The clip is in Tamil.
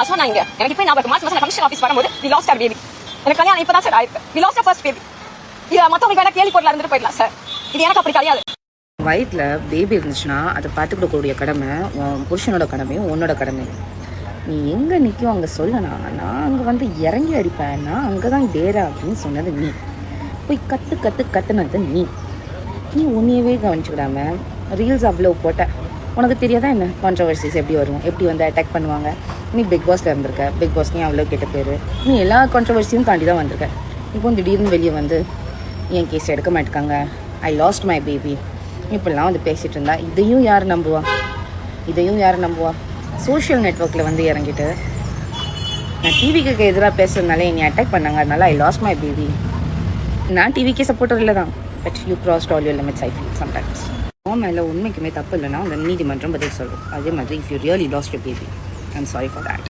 மாசம் நான் இங்க எனக்கு இப்போ நான் மார்ச் மாசம் கமிஷன் ஆஃபீஸ் வரும்போது வி லாஸ்ட் ஆர் பேபி. எனக்கு கல்யாணம் இப்பதான் சார் ஆயிருக்கு. We lost first baby. இது மத்தவங்களுக்கு வேணா கேள்வி போடலாம் இருந்துட்டு போயிடலாம் சார். இது எனக்கு அப்படி கிடையாது. வயிற்றில் பேபி இருந்துச்சுன்னா அதை பார்த்துக்கிடக்கூடிய கடமை உன் புருஷனோட கடமையும் உன்னோட கடமையும். நீ எங்கே நிற்கும் அங்கே சொல்லனா, நான் அங்கே வந்து இறங்கி அடிப்பேன், நான் அங்கே தான் டேரா அப்படின்னு சொன்னது நீ. போய் கத்துனது நீ உன்னையவே கவனிச்சுக்கிடாம ரீல்ஸ் அவ்வளோ போட்ட. உனக்கு தெரியாதா என்ன கான்ட்ரவர்சிஸ் எப்படி வரும், எப்படி வந்து அட்டாக் பண்ணுவாங்க. நீ பிக் பாஸில் இருந்திருக்க, பிக் பாஸ் நீ அவ்வளோ கெட்ட பேர், நீ எல்லா கான்ட்ரவர்சியும் தாண்டி தான் வந்திருக்க. இப்போ திடீர்னு வெளியே வந்து என் கேஸ் எடுக்க மாட்டேக்காங்க, ஐ லாஸ்ட் மை பேபி இப்படிலாம் வந்து பேசிகிட்டு இருந்தா இதையும் யார் நம்புவா? சோஷியல் நெட்ஒர்க்கில் வந்து இறங்கிட்டு நான் டிவிக்கு எதிராக பேசுறதுனால என்னை அட்டாக் பண்ணாங்க, அதனால ஐ லாஸ்ட் மை பேபி. நான் டிவிக்கே சப்போர்ட்டர் இல்லை தான், but you crossed all your limits I feel sometimes. மேலே உண்மைக்குமே தப்பு இல்லைன்னா அந்த நீதிமன்றம் பதில் சொல்லும். அதே மாதிரி if you really lost your baby, I am sorry for that.